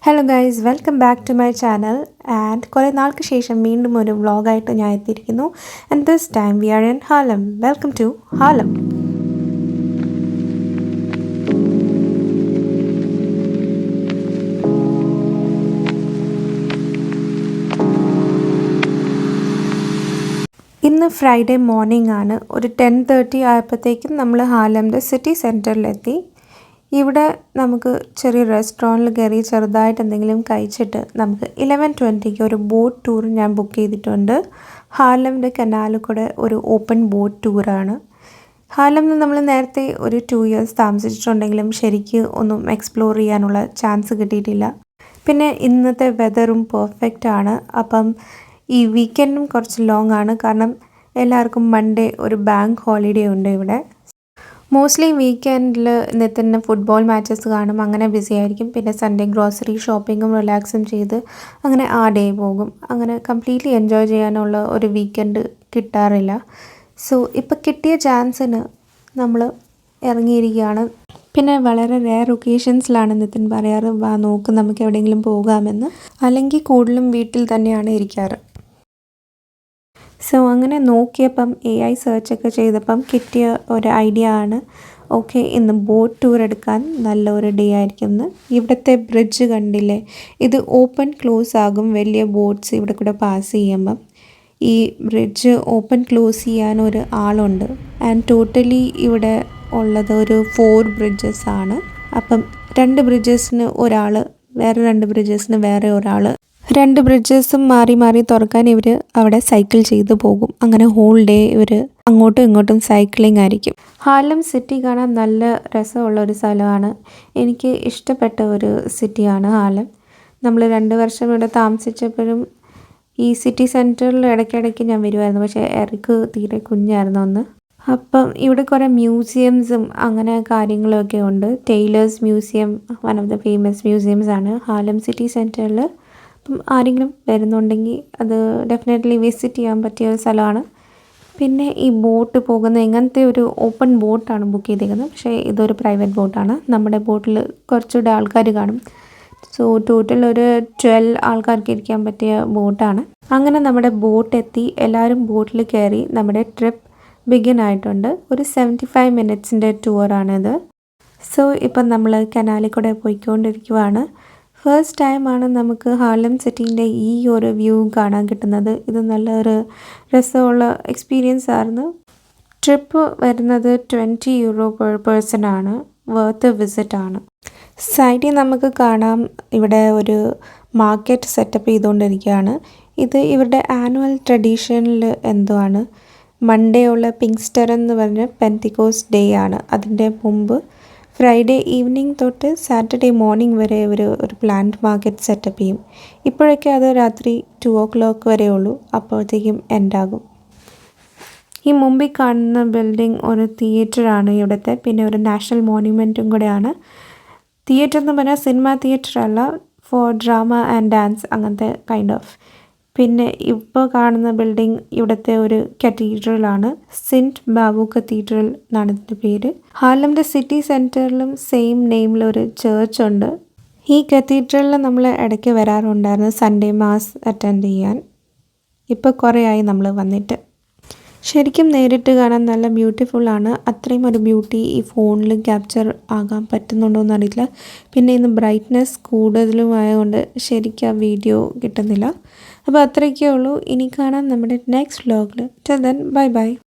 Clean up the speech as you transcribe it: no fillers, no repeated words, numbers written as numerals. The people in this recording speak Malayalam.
Hello guys, welcome back to my channel. And കുറേ നാൾക്ക് ശേഷം വീണ്ടും ഒരു വ്ളോഗായിട്ട് ഞാൻ എത്തിയിരിക്കുന്നു. And this time we are in Haarlem. Welcome to Haarlem. ഇന്ന് ഫ്രൈഡേ മോർണിംഗ് ആണ്. ഒരു 10:30 ആയപ്പോഴത്തേക്കും നമ്മൾ ഹാലമിൻ്റെ സിറ്റി സെൻറ്ററിലെത്തി. ഇവിടെ നമുക്ക് ചെറിയ റെസ്റ്റോറൻറ്റിൽ കയറി ചെറുതായിട്ട് എന്തെങ്കിലും കഴിച്ചിട്ട് നമുക്ക് 11:20 ഒരു ബോട്ട് ടൂർ ഞാൻ ബുക്ക് ചെയ്തിട്ടുണ്ട്. ഹാലമിൻ്റെ കനാലിൽ കൂടെ ഒരു ഓപ്പൺ ബോട്ട് ടൂറാണ്. ഹാലമിൽ നമ്മൾ നേരത്തെ ഒരു 2 years താമസിച്ചിട്ടുണ്ടെങ്കിലും ശരിക്ക് ഒന്നും എക്സ്പ്ലോർ ചെയ്യാനുള്ള ചാൻസ് കിട്ടിയിട്ടില്ല. പിന്നെ ഇന്നത്തെ വെതറും പെർഫെക്റ്റ് ആണ്. അപ്പം ഈ വീക്കെൻഡും കുറച്ച് ലോങ് ആണ്, കാരണം എല്ലാവർക്കും മൺഡേ ഒരു ബാങ്ക് ഹോളിഡേ ഉണ്ട് ഇവിടെ. മോസ്റ്റ്ലി വീക്കെൻഡിൽ നിത്തിന് ഫുട്ബോൾ മാച്ചസ് കാണും, അങ്ങനെ ബിസി ആയിരിക്കും. പിന്നെ സൺഡേ ഗ്രോസറി ഷോപ്പിങ്ങും റിലാക്സും ചെയ്ത് അങ്ങനെ ആ ഡേ പോകും. അങ്ങനെ കംപ്ലീറ്റ്ലി എൻജോയ് ചെയ്യാനുള്ള ഒരു വീക്കെൻഡ് കിട്ടാറില്ല. സോ ഇപ്പോൾ കിട്ടിയ ചാൻസിന് നമ്മൾ ഇറങ്ങിയിരിക്കുകയാണ്. പിന്നെ വളരെ റെയർ ഒക്കേഷൻസിലാണ് നിതിൻ പറയാറ്, വാ നോക്ക് നമുക്ക് എവിടെയെങ്കിലും പോകാമെന്ന്. അല്ലെങ്കിൽ കൂടുതലും വീട്ടിൽ തന്നെയാണ് ഇരിക്കാറ്. സോ അങ്ങനെ നോക്കിയപ്പം AI സെർച്ചൊക്കെ ചെയ്തപ്പം കിട്ടിയ ഒരു ഐഡിയ ആണ്, ഓക്കെ ഇന്ന് ബോട്ട് ടൂർ എടുക്കാൻ നല്ലൊരു ഡേ ആയിരിക്കും എന്ന്. ഇവിടുത്തെ ബ്രിഡ്ജ് കണ്ടില്ലേ, ഇത് ഓപ്പൺ ക്ലോസ് ആകും വലിയ ബോട്ട്സ് ഇവിടെ കൂടെ പാസ് ചെയ്യുമ്പം. ഈ ബ്രിഡ്ജ് ഓപ്പൺ ക്ലോസ് ചെയ്യാൻ ഒരു ആളുണ്ട്. ആൻഡ് ടോട്ടലി ഇവിടെ ഉള്ളത് ഒരു 4 ബ്രിഡ്ജസ് ആണ്. അപ്പം 2 ബ്രിഡ്ജസിന് ഒരാൾ, വേറെ 2 ബ്രിഡ്ജസിന് വേറെ ഒരാൾ, 2 ബ്രിഡ്ജസും മാറി മാറി തുറക്കാൻ ഇവർ അവിടെ സൈക്കിൾ ചെയ്ത് പോകും. അങ്ങനെ ഹോൾ ഡേ ഇവർ അങ്ങോട്ടും ഇങ്ങോട്ടും സൈക്ലിംഗ് ആയിരിക്കും. ഹാലം സിറ്റി കാണാൻ നല്ല രസമുള്ള ഒരു സ്ഥലമാണ്. എനിക്ക് ഇഷ്ടപ്പെട്ട ഒരു സിറ്റിയാണ് ഹാലം. നമ്മൾ 2 വർഷം ഇവിടെ താമസിച്ചപ്പോഴും ഈ സിറ്റി സെൻറ്ററിൽ ഇടയ്ക്കിടയ്ക്ക് ഞാൻ വരുമായിരുന്നു. പക്ഷേ എറിക്ക് തീരെ കുഞ്ഞായിരുന്നു അന്ന്. അപ്പം ഇവിടെ കുറേ മ്യൂസിയംസും അങ്ങനെ കാര്യങ്ങളൊക്കെ ഉണ്ട്. Teylers museum one of the famous museums ആണ് ഹാലം സിറ്റി സെൻറ്ററിൽ. അപ്പം ആരെങ്കിലും വരുന്നുണ്ടെങ്കിൽ അത് ഡെഫിനറ്റ്ലി വിസിറ്റ് ചെയ്യാൻ പറ്റിയ ഒരു സ്ഥലമാണ്. പിന്നെ ഈ ബോട്ട് പോകുന്ന ഇങ്ങനത്തെ ഒരു ഓപ്പൺ ബോട്ടാണ് ബുക്ക് ചെയ്തിരിക്കുന്നത്. പക്ഷേ ഇതൊരു പ്രൈവറ്റ് ബോട്ടാണ്. നമ്മുടെ ബോട്ടിൽ കുറച്ചുകൂടെ ആൾക്കാർ കാണും. സോ ടോട്ടൽ ഒരു 12 ആൾക്കാർക്ക് ഇരിക്കാൻ പറ്റിയ ബോട്ടാണ്. അങ്ങനെ നമ്മുടെ ബോട്ട് എത്തി, എല്ലാവരും ബോട്ടിൽ കയറി. നമ്മുടെ ട്രിപ്പ് ബിഗിൻ ആയിട്ടുണ്ട്. ഒരു 75 മിനിറ്റ്സിൻ്റെ ടൂറാണിത്. സോ ഇപ്പം നമ്മൾ കനാലിൽ കൂടെ പോയിക്കൊണ്ടിരിക്കുവാണ്. ഫസ്റ്റ് ടൈമാണ് നമുക്ക് ഹാലം സിറ്റീൻ്റെ ഈ ഒരു വ്യൂ കാണാൻ കിട്ടുന്നത്. ഇത് നല്ലൊരു രസമുള്ള എക്സ്പീരിയൻസ് ആയിരുന്നു. ട്രിപ്പ് വരുന്നത് €20 പെർ പേഴ്സൺ ആണ്. വർത്ത് വിസിറ്റ് ആണ്. സൈഡിൽ നമുക്ക് കാണാം ഇവിടെ ഒരു മാർക്കറ്റ് സെറ്റപ്പ് ചെയ്തുകൊണ്ടിരിക്കുകയാണ്. ഇത് ഇവരുടെ ആനുവൽ ട്രഡീഷനിൽ എന്തോ ആണ്. മൺഡേ ഉള്ള പിങ്സ്റ്റർ എന്ന് പറഞ്ഞ പെന്തിക്കോസ്റ്റ് ഡേ ആണ്. അതിൻ്റെ മുമ്പ് ഫ്രൈഡേ ഈവനിങ് തൊട്ട് സാറ്റർഡേ മോർണിംഗ് വരെ ഒരു പ്ലാന്റ് മാർക്കറ്റ് സെറ്റപ്പ് ചെയ്യും. ഇപ്പോഴൊക്കെ അത് രാത്രി 2 o'clock വരെ ഉള്ളൂ, അപ്പോഴത്തേക്കും എൻഡാകും. ഈ മുമ്പിൽ കാണുന്ന ബിൽഡിംഗ് ഒരു തിയേറ്ററാണ് ഇവിടുത്തെ. പിന്നെ ഒരു നാഷണൽ മോണ്യുമെൻറ്റും കൂടെയാണ്. തിയേറ്റർ എന്ന് പറഞ്ഞാൽ സിനിമ തിയേറ്റർ അല്ല, ഫോർ ഡ്രാമ ആൻഡ് ഡാൻസ് അങ്ങനത്തെ കൈൻഡ് ഓഫ്. പിന്നെ ഇപ്പോൾ കാണുന്ന ബിൽഡിംഗ് ഇവിടുത്തെ ഒരു കത്തീഡ്രലാണ്. സെൻറ്റ് ബാബു കത്തീഡ്രൽ എന്നാണ് ഇതിൻ്റെ പേര്. ഹാലമിൻ്റെ സിറ്റി സെൻറ്ററിലും സെയിം നെയിമിലൊരു ചേർച്ച് ഉണ്ട്. ഈ കത്തീഡ്രലിൽ നമ്മൾ ഇടയ്ക്ക് വരാറുണ്ടായിരുന്നു സൺഡേ മാസ് അറ്റൻഡ് ചെയ്യാൻ. ഇപ്പോൾ കുറേ ആയി നമ്മൾ വന്നിട്ട്. ശരിക്കും നേരിട്ട് കാണാൻ നല്ല ബ്യൂട്ടിഫുള്ളാണ്. അത്രയും ഒരു ബ്യൂട്ടി ഈ ഫോണിൽ ക്യാപ്ചർ ആകാൻ പറ്റുന്നുണ്ടോ എന്നറിയില്ല. പിന്നെ ഇന്ന് ബ്രൈറ്റ്നെസ് കൂടുതലും ആയതുകൊണ്ട് ശരിക്കും ആ വീഡിയോ കിട്ടുന്നില്ല. അപ്പോൾ അത്രയൊക്കെ ഉള്ളൂ. ഇനി കാണാം നമ്മുടെ നെക്സ്റ്റ് വ്ലോഗിൽ. Till then bye by.